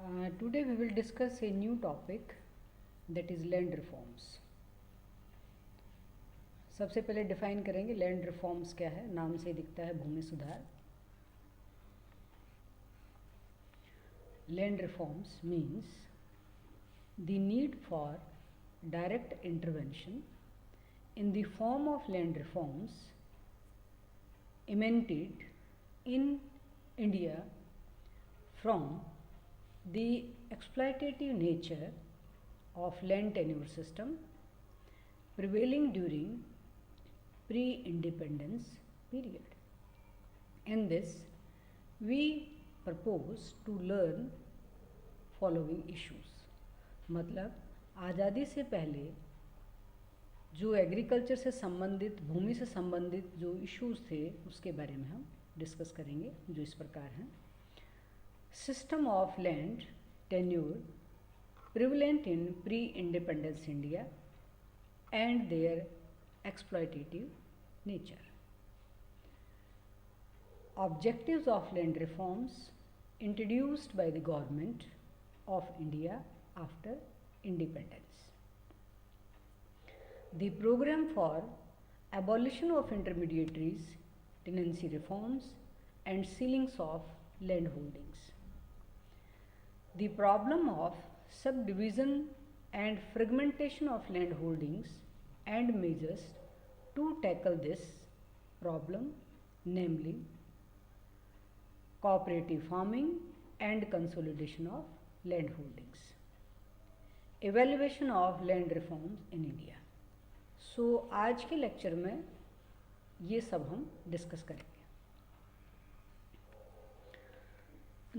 Today we will discuss a new topic, that is land reforms. सबसे पहले define करेंगे land reforms क्या है. नाम से दिखता है भूमि सुधार. Land reforms means the need for direct intervention in the form of land reforms emanated in India from the exploitative nature of land tenure system prevailing during pre-independence period. In this, we propose to learn following issues. मतलब आज़ादी से पहले जो agriculture से संबंधित, भूमि से संबंधित जो इश्यूज थे उसके बारे में हम डिस्कस करेंगे, जो इस प्रकार हैं. System of land tenure prevalent in pre independence India and their exploitative nature. Objectives of land reforms introduced by the government of India after independence. The program for abolition of intermediaries, tenancy reforms and ceilings of land holdings. The problem of subdivision and fragmentation of land holdings and measures to tackle this problem, namely cooperative farming and consolidation of land holdings. Evaluation of land reforms in India. So आज के lecture में ये सब हम discuss करेंगे.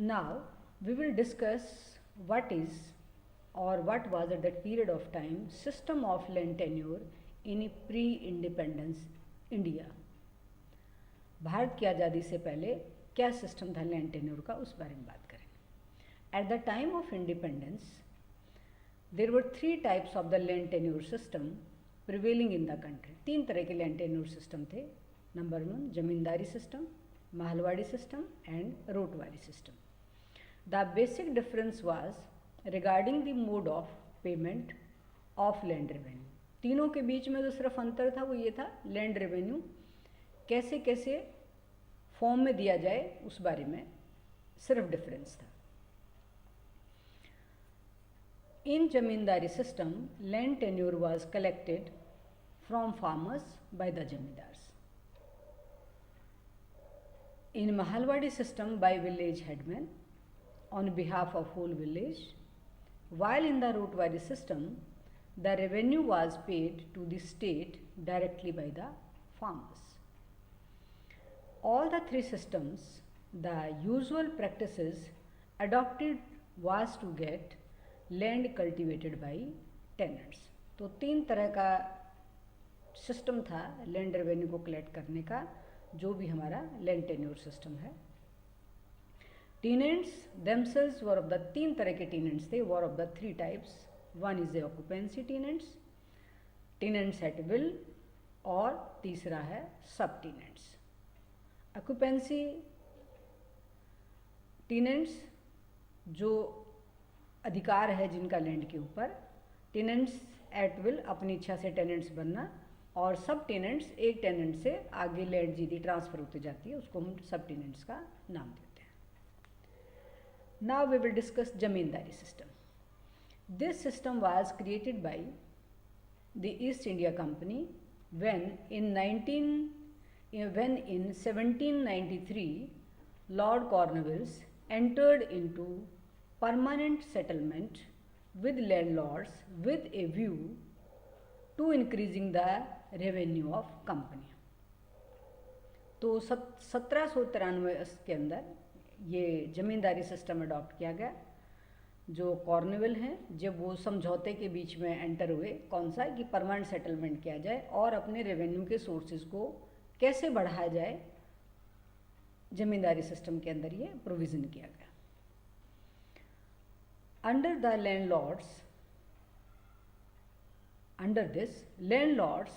Now we will discuss what is और what was at that period of time system of land tenure in pre independence India. भारत की आज़ादी से पहले क्या सिस्टम था लैंड टेन्योर का, उस बारे में बात करेंगे. Eight the time of independence there were three types of the land tenure system prevailing in the country. तीन तरह के land tenure system थे. Number 1 zamindari system, Mahalwari system and ryotwari system. The basic difference was regarding the mode of payment of land revenue. तीनों के बीच में जो सिर्फ अंतर था वो ये था, लैंड रेवेन्यू कैसे कैसे फॉर्म में दिया जाए उस बारे में सिर्फ डिफरेंस था. In Jamindari system, land tenure was collected from farmers by the Jamindars. In Mahalwadi system, by village headmen on behalf of whole village, while in the Rotwari system, the revenue was paid to the state directly by the farmers. All the three systems, the usual practices adopted was to get land cultivated by tenants. तो तीन तरह का system था land revenue को collect करने का, जो भी हमारा लैंड टेन्योर सिस्टम है. Tenants themselves were of the, तीन तरह के टेनेंट्स थे, were of the three types. One is the occupancy tenants, tenants at will, और तीसरा है सब टेनेंट्स. ऑक्यूपेंसी टेनेंट्स जो अधिकार है जिनका लैंड के ऊपर, टेनेंट्स एट विल अपनी इच्छा से टेनेंट्स बनना, और सब टेनेंट्स एक टेनेंट से आगे लैंड जीती ट्रांसफर होती जाती है, उसको हम सब टेनेंट्स का नाम देते हैं. Now we will discuss zamindari system. This system was created by the East India Company when in 1793 Lord Cornwallis entered into permanent settlement with landlords with a view to increasing the revenue of company. तो 1793 के अंदर ये जमींदारी system adopt किया गया. जो Cornwell हैं, जब वो समझौते के बीच में एंटर हुए, कौन सा, कि परमानेंट सेटलमेंट किया जाए और अपने रेवेन्यू के सोर्सेज को कैसे बढ़ाया जाए, जमींदारी सिस्टम के अंदर ये प्रोविज़न किया गया. Under this, landlords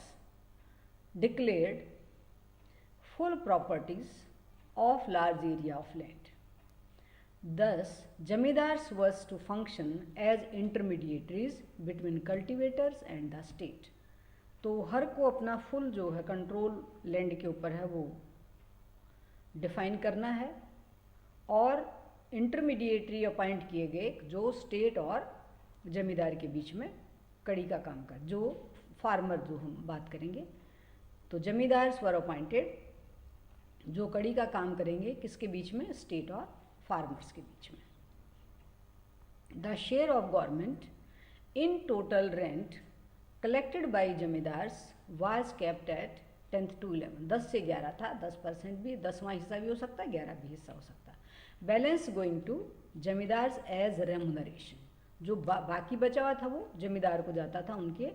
declared full properties of large area of land. Thus, jamidars was to function as intermediaries between cultivators and the state. तो हर को अपना फुल जो है कंट्रोल लैंड के ऊपर है वो डिफाइन करना है, और इंटरमीडिएटरी अपॉइंट किए गए जो स्टेट और जमींदार के बीच में कड़ी का काम कर, जो फार्मर जो हम बात करेंगे, तो जमींदार्स वर अपॉइंटेड जो कड़ी का काम करेंगे किसके बीच में, स्टेट और फार्मर्स के बीच में. The share of government in total rent collected by zamindars was kept at 10th to 11th. 10 से 11 था, 10% भी, 10वां हिस्सा भी हो सकता है, 11 भी हिस्सा हो सकता है. Balance going to zamindars as remuneration. जो बाकी बचा हुआ था वो जमींदार को जाता था उनके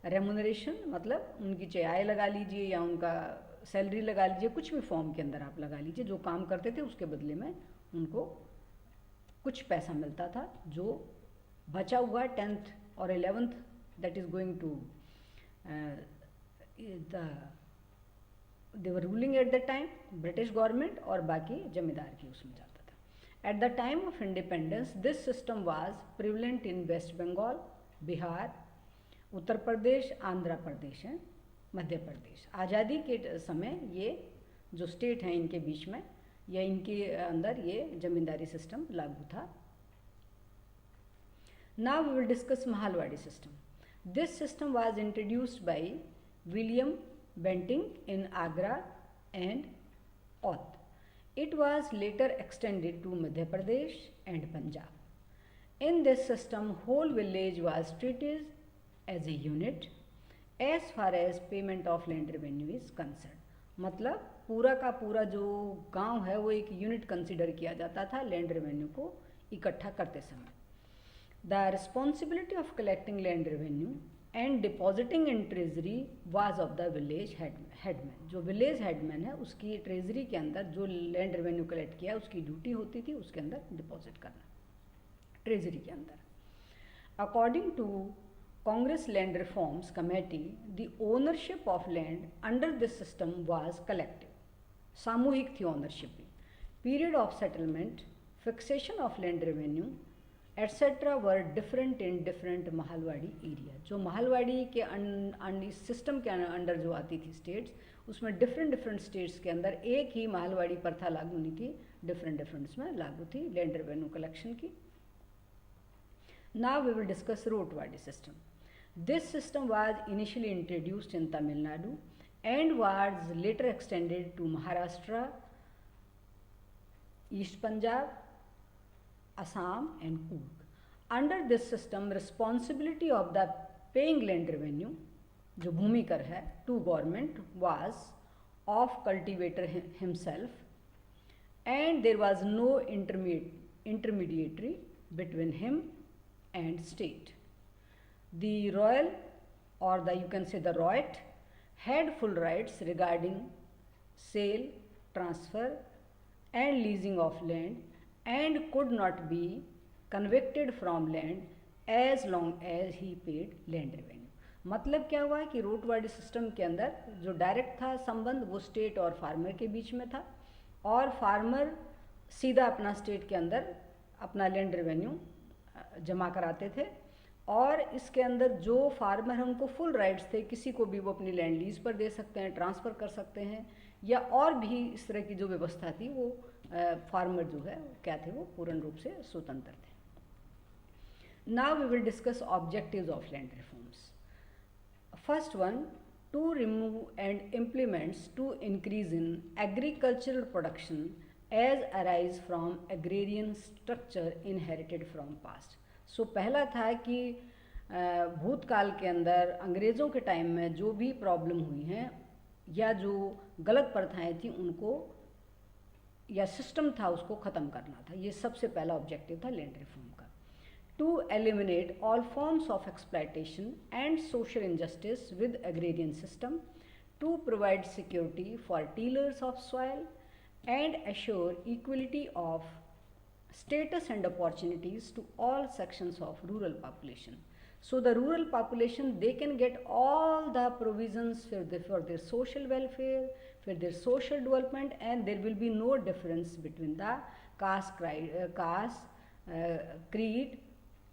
रेमुनरेशन, मतलब उनकी चाहे आय लगा लीजिए या उनका सैलरी लगा लीजिए, कुछ भी फॉर्म के अंदर आप लगा लीजिए, जो काम करते थे उसके बदले में उनको कुछ पैसा मिलता था. जो बचा हुआ 10th और 11th that is going to they were ruling at the time British government, और बाकी जमींदार की उसमें जाता था. At the time of independence this system was prevalent in West Bengal, Bihar, Uttar Pradesh, Andhra Pradesh है, मध्य प्रदेश. आज़ादी के समय ये जो स्टेट हैं इनके बीच में या इनके अंदर ये जमींदारी सिस्टम लागू था. Now we will discuss mahalwari system. This system was introduced by William Bentinck in Agra and Oudh. It was later extended to Madhya Pradesh and Punjab. In this system, whole village was treated as a unit as far as payment of land revenue is concerned. मतलब पूरा का पूरा जो गांव है वो एक unit consider किया जाता था लैंड रेवेन्यू को इकट्ठा करते समय. The responsibility of collecting land revenue and depositing in treasury was of the village headman. जो विलेज हेडमैन है उसकी ट्रेजरी के अंदर जो लैंड रेवेन्यू कलेक्ट किया उसकी ड्यूटी होती थी उसके अंदर डिपॉजिट करना ट्रेजरी के अंदर. According to Congress land reforms committee the ownership of land under this system was collective. सामूहिक थी ओनरशिप भी. Period of settlement, fixation of land revenue etcetera were different in different mahalwari area. जो महालवाड़ी के सिस्टम के under जो आती थी स्टेट्स, उसमें डिफरेंट स्टेट्स के अंदर एक ही महालवाड़ी प्रथा लागू नहीं थी, डिफरेंट में लागू थी लैंड रेवेन्यू कलेक्शन की. Now we will discuss ryotwari system. This system was initially introduced in Tamil Nadu and was later extended to Maharashtra, East Punjab, Assam and Coorg. Under this system, responsibility of the paying land revenue, जो भूमि कर है, to government was of cultivator himself, and there was no intermediary between him and state. The royal, or the you can say the Royat, had full rights regarding sale, transfer, and leasing of land, and could not be convicted from land as long as he paid land revenue. मतलब क्या हुआ कि रोटवाड़ी system के अंदर जो direct था संबंध वो स्टेट और फार्मर के बीच में था, और फार्मर सीधा अपना स्टेट के अंदर अपना लैंड रेवेन्यू जमा कराते थे, और इसके अंदर जो फार्मर हैं उनको फुल राइट्स थे, किसी को भी वो अपनी लैंड लीज पर दे सकते हैं, ट्रांसफ़र कर सकते हैं, या और भी इस तरह की जो व्यवस्था थी वो फार्मर जो है क्या थे वो पूर्ण रूप से स्वतंत्र थे. Now we will discuss objectives of land reforms. First one, to remove and implements to increase in agricultural production as arise from agrarian structure inherited from past. So पहला था कि भूतकाल के अंदर अंग्रेज़ों के टाइम में जो भी प्रॉब्लम हुई हैं या जो गलत प्रथाएं थी उनको या सिस्टम था उसको ख़त्म करना था. ये सबसे पहला ऑब्जेक्टिव था लैंड रिफॉर्म का. To eliminate all forms of exploitation and social injustice with agrarian system. To provide security for tillers of soil and assure equality of status and opportunities to all sections of rural population. So the rural population, they can get all the provisions for their social welfare, for their social development, and there will be no difference between the creed,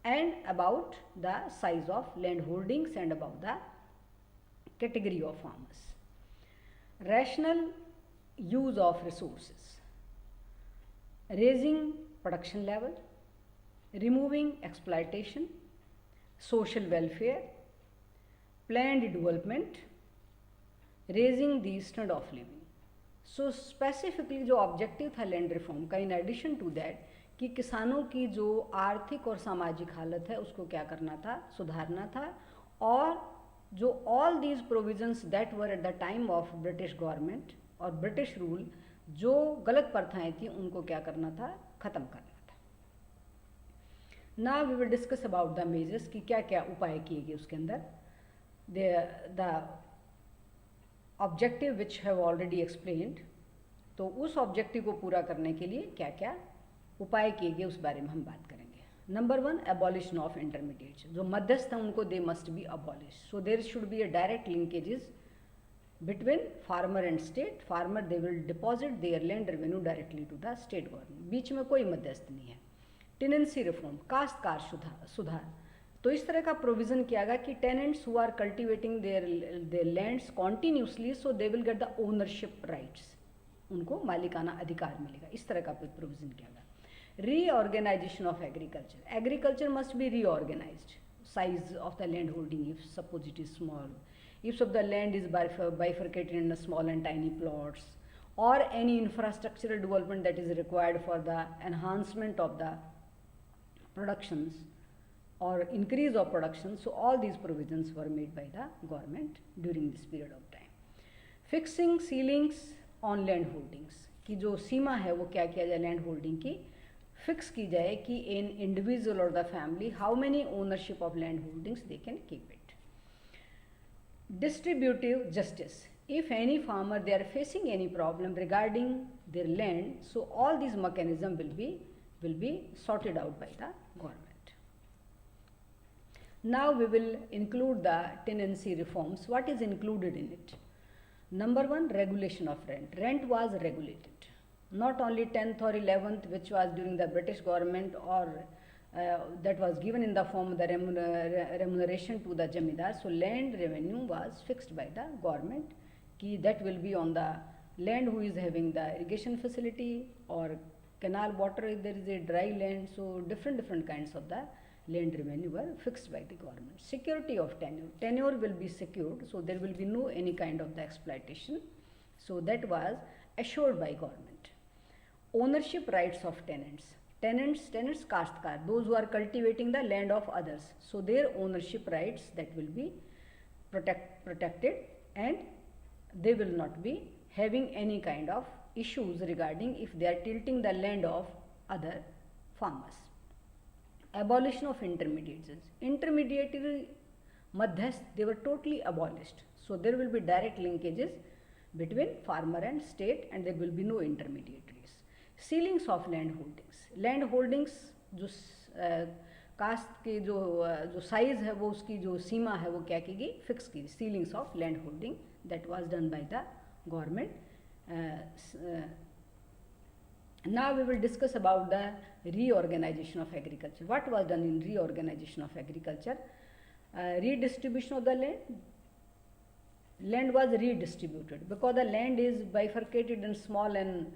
and about the size of land holdings and about the category of farmers. Rational use of resources, raising production level, removing exploitation, social welfare, planned development, raising the standard of living. So specifically जो objective था land reform का, in addition to that, कि किसानों की जो आर्थिक और सामाजिक हालत है उसको क्या करना था, सुधारना था, और जो all these provisions that were at the time of British government और ब्रिटिश रूल, जो गलत प्रथाएं थी उनको क्या करना था, ख़त्म करना था. Now we will discuss about the measures, कि क्या क्या उपाय किए गए उसके अंदर. The objective which have already explained, तो उस ऑब्जेक्टिव को पूरा करने के लिए क्या क्या उपाय किए गए उस बारे में हम बात करेंगे. Number 1, abolition of intermediates. जो मध्यस्थ हैं उनको they must be abolish. So there should be a direct linkages between farmer and state. Farmer they will deposit their land revenue directly to the state government. बीच में कोई मध्यस्थ नहीं है. टेनेंसी रिफॉर्म, काश्तकार सुधार. तो इस तरह का प्रोविज़न किया गया कि tenants who are cultivating their lands continuously, so they will get the ownership rights, उनको मालिकाना अधिकार मिलेगा. इस तरह का प्रोविज़न किया गया. Reorganisation of agriculture. Agriculture must be reorganised. Size of the land holding, if suppose it is small, if of the land is bifurcated in small and tiny plots, or any infrastructural development that is required for the enhancement of the productions or increase of production. So all these provisions were made by the government during this period of time. Fixing ceilings on land holdings, कि जो सीमा है वो क्या किया जाए land holding की, fix की जाए कि इन इंडिविजुअल और the family how many ownership of land holdings they can keep it. Distributive justice. If any farmer they are facing any problem regarding their land, so all these mechanism will be sorted out by the government. Now we will include the tenancy reforms. What is included in it? Number 1, regulation of rent. Rent was regulated. Not only 10th or 11th, which was during the British government, or that was given in the form of the remuneration to the jamidar. So land revenue was fixed by the government, ki that will be on the land who is having the irrigation facility or canal water, if there is a dry land. So different kinds of the land revenue were fixed by the government. Security of tenure. Tenure will be secured, so there will be no any kind of the exploitation. So that was assured by government. Ownership rights of tenants. Tenants काश्तकार, those who are cultivating the land of others, so their ownership rights that will be protected, and they will not be having any kind of issues regarding if they are tilting the land of other farmers. Abolition of intermediaries. Intermediary madhyasth, they were totally abolished, so there will be direct linkages between farmer and state, and there will be no intermediaries. Ceilings of land holdings. Land holdings जो cast के जो size है वो उसकी जो सीमा है वो क्या की गई, फिक्स की. Ceilings of land holding that was done by the government. Now we will discuss about the reorganisation of agriculture. What was done in reorganisation of agriculture? Redistribution of the land was redistributed because the land is bifurcated in small and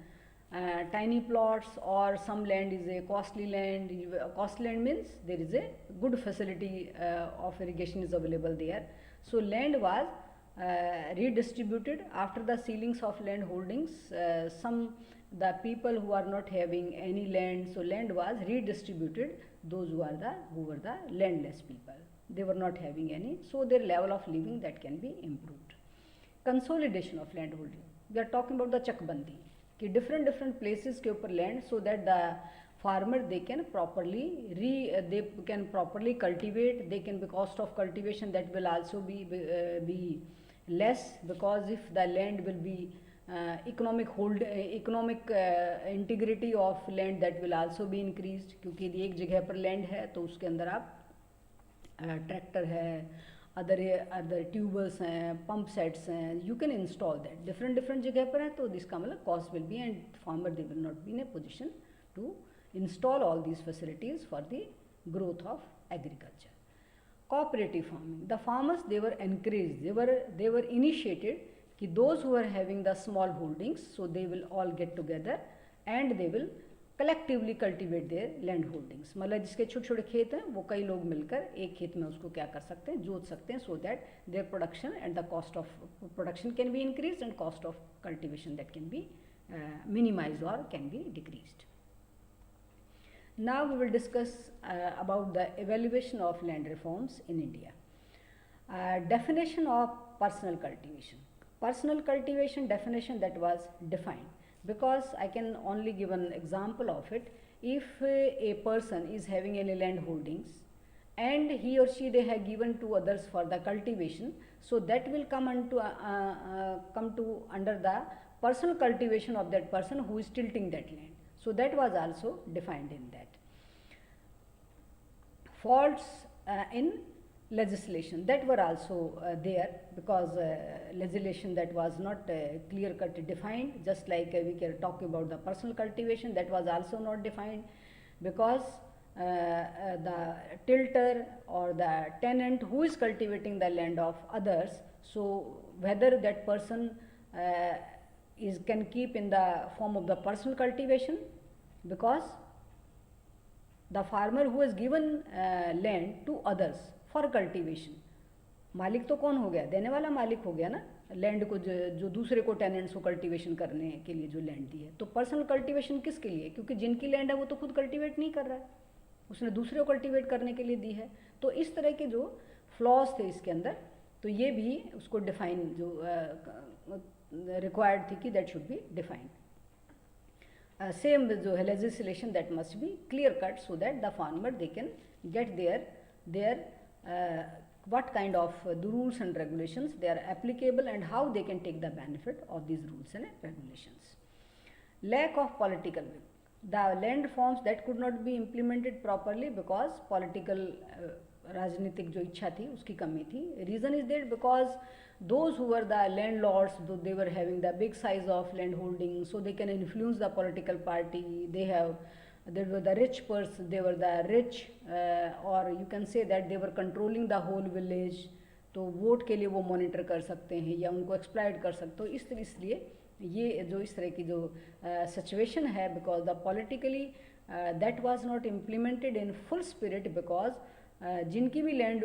tiny plots, or some land is a costly land. Costly land means there is a good facility of irrigation is available there. So land was redistributed after the ceilings of land holdings. The people who are not having any land, so land was redistributed. Those who were the landless people, they were not having any, so their level of living that can be improved. Consolidation of land holding. We are talking about the chakbandi. कि different places के ऊपर land, so that the farmer they can properly cultivate. They can be cost of cultivation that will also be less, because if the land will be economic integrity of land that will also be increased. क्योंकि एक जगह पर land है तो उसके अंदर आप tractor है, अदर ट्यूबर्स हैं, पंप सेट्स हैं, you can install that. Different जगह पर है तो इसका मतलब cost will be, and farmer they will not be in A position to install all these facilities for the growth of agriculture. Cooperative farming, the farmers, they were encouraged, they were initiated कि those who are having the small holdings, so they will all get together and they will collectively cultivate there land holdings. मतलब जिसके छोटे छोटे खेत हैं वो कई लोग मिलकर एक खेत में उसको क्या कर सकते हैं, जोत सकते हैं, so that their production and the cost of production can be increase and cost of cultivation that can be minimise और can be decreased. Now we will discuss about the evaluation of land reforms in India. Definition of personal cultivation. Personal cultivation definition that was defined, because I can only give an example of it. If a person is having any land holdings and he or she they have given to others for the cultivation, so that will come to under the personal cultivation of that person who is tilting that land. So that was also defined in that. Faults in legislation that were also there, because legislation that was not clear cut defined, just like we can talk about the personal cultivation, that was also not defined, because the tilter or the tenant who is cultivating the land of others, so whether that person can keep in the form of the personal cultivation, because the farmer who has given land to others for cultivation, मालिक तो कौन हो गया, देने वाला मालिक हो गया ना लैंड को, जो दूसरे को टेनेंट्स को कल्टीवेशन करने के लिए जो लैंड दी है. तो पर्सनल कल्टीवेशन किसके लिए, क्योंकि जिनकी लैंड है वो तो खुद कल्टीवेट नहीं कर रहा है, उसने दूसरे को कल्टीवेट करने के लिए दी है. तो इस तरह के जो फ्लॉज थे इसके अंदर, तो ये भी उसको डिफाइन जो रिक्वायर्ड थी कि that should be defined. Same जो है legislation that must be clear cut, so that the farmer they can get their what kind of the rules and regulations they are applicable and how they can take the benefit of these rules and regulations. Lack of political will. The land reforms that could not be implemented properly because political राजनीतिक जो इच्छा थी उसकी कमी थी. Reason is that because those who were the landlords, though they were having the big size of land holding, so they can influence the political party. They were the rich person, they were the rich, or you can say that they were controlling the whole village. तो vote के लिए वो monitor कर सकते हैं या उनको exploit कर सकते हो. इसलिए ये जो इस तरह की जो सिचुएशन है, because the politically that was not implemented in full spirit, because जिनकी भी लैंड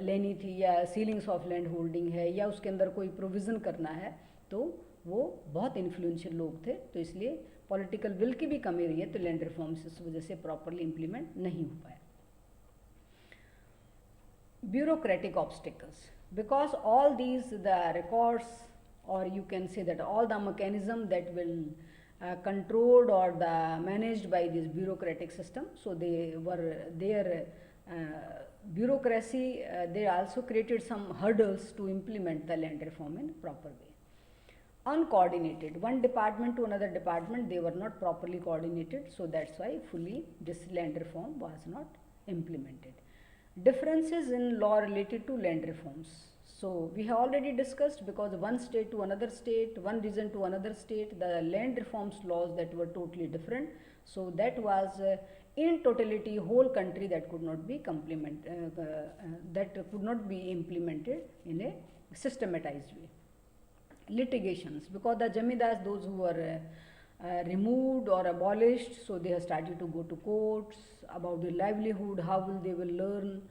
लेनी थी या सीलिंग्स ऑफ लैंड होल्डिंग है या उसके अंदर कोई प्रोविज़न करना है, तो वो बहुत इन्फ्लुएंशियल लोग थे. तो इसलिए पॉलिटिकल विल की भी कमी रही है, तो लैंड रिफॉर्म्स इस वजह से प्रॉपरली इम्प्लीमेंट नहीं हो पाया. Bureaucratic obstacles, because all these the records, or you can say that all the mechanism that will controlled or the managed by this bureaucratic system, so they were their bureaucracy, they also created some hurdles to implement the land reform in proper way. Uncoordinated, one department to another department, they were not properly coordinated, so that's why fully this land reform was not implemented. Differences in law related to land reforms. So we have already discussed, because one state to another state, one region to another state, the land reforms laws that were totally different. So that was in totality whole country that could not be implemented in a systematized way. Litigations, because the Jamidars, those who were removed or abolished, so they have started to go to courts about their livelihood, how they will earn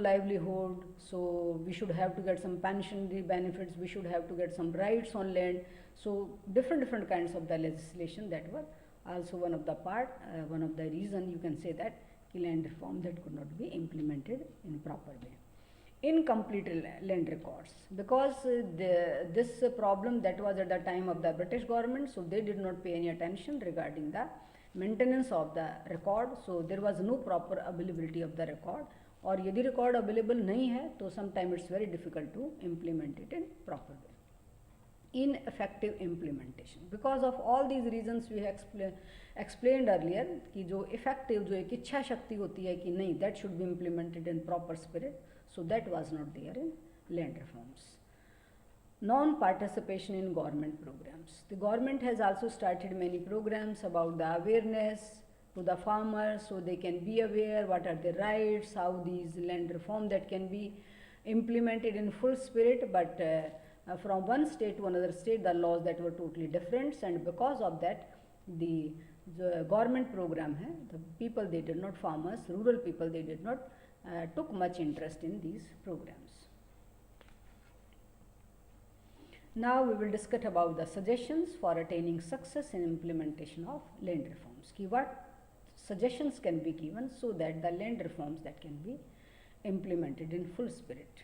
livelihood. So we should have to get some pensionary benefits, we should have to get some rights on land. So different kinds of the legislation that were also one of the reason you can say that land reform that could not be implemented in proper way. Incomplete land records, because this problem that was at the time of the British government, so they did not pay any attention regarding the maintenance of the record. So there was no proper availability of the record, और यदि record available नहीं है तो sometime it's very difficult to implement it in proper way. Ineffective implementation, because of all these reasons we explained earlier कि जो effective जो एक इच्छा शक्ति होती है कि नहीं, that should be implemented in proper spirit, so that was not there in land reforms. Non-participation in government programs. The government has also started many programs about the awareness to the farmers so they can be aware what are their rights, how these land reform that can be implemented in full spirit, but from one state to another state the laws that were totally different, and because of that the government program hai, the people they did not, farmers, rural people they did not took much interest in these programs. Now we will discuss about the suggestions for attaining success in implementation of land reforms. Ki what suggestions can be given so that the land reforms that can be implemented in full spirit.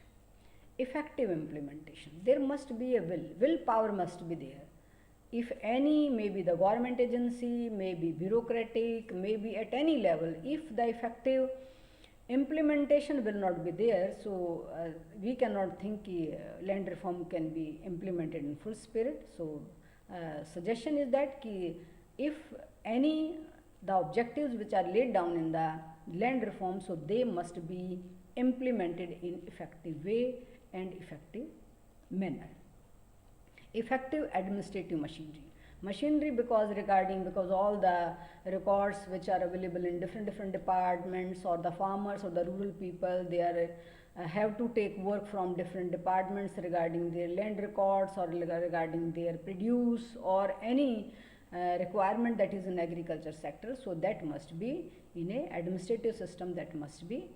Effective implementation. There must be a willpower must be there. If any, maybe the government agency, maybe bureaucratic, maybe at any level, if the effective implementation will not be there, so we cannot think land reform can be implemented in full spirit. So suggestion is that if any the objectives which are laid down in the land reform, so they must be implemented in effective way and effective manner. Effective administrative machinery because all the records which are available in different departments, or the farmers or the rural people, they are have to take work from different departments regarding their land records or regarding their produce or any requirement that is in agriculture sector. So that must be in a administrative system, that must be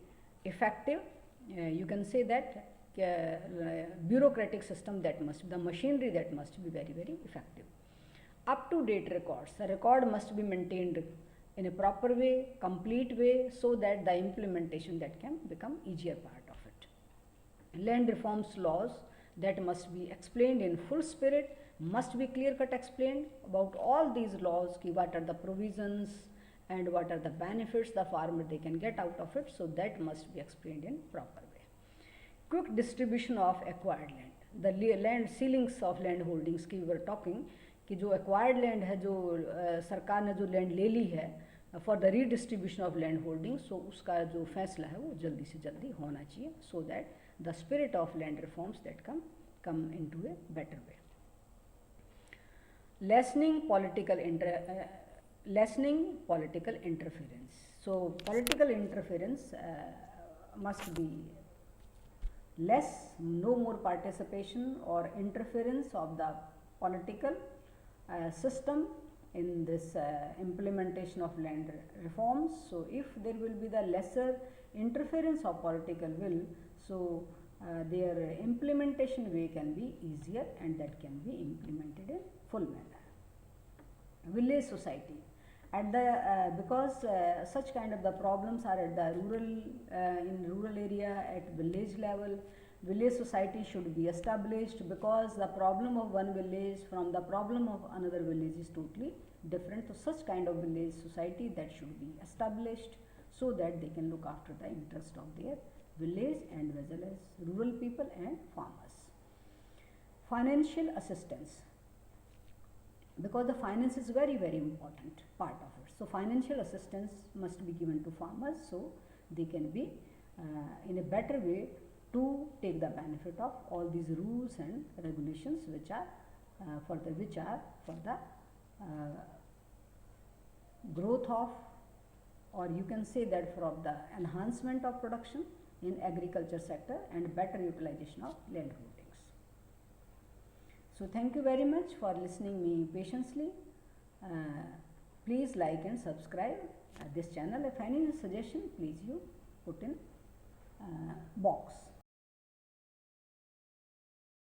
effective. You can say that bureaucratic system, that must be the machinery, that must be very effective. Up to date records, the record must be maintained in a proper way, complete way, so that the implementation that can become easier part of it. Land reforms laws that must be explained in full spirit, must be clear cut explained about all these laws, ki what are the provisions and what are the benefits the farmer they can get out of it, so that must be explained in proper way. Quick distribution of acquired land, the land ceilings of land holdings की we were talking, कि जो acquired land है, जो सरकार ने जो land ले ली है for the redistribution of land holdings, so उसका जो फैसला है वो जल्दी से जल्दी होना चाहिए, so that the spirit of land reforms that come into a better way. Lessening political interference. So political interference must be less, no more participation or interference of the political system in this implementation of land reforms. So if there will be the lesser interference of political will, so their implementation way can be easier and that can be implemented in full manner. Village society. At the because such kind of the problems are at the rural in rural area, at village level, village society should be established, because the problem of one village from the problem of another village is totally different. So such kind of village society that should be established, so that they can look after the interest of their village and as well as rural people and farmers. Financial assistance, because the finance is very important part of it. So financial assistance must be given to farmers, so they can be in a better way to take the benefit of all these rules and regulations which are for the growth of, or you can say that for the enhancement of production in agriculture sector and better utilization of land holdings. So thank you very much for listening me patiently. Please like and subscribe this channel. If any suggestion, please you put in box.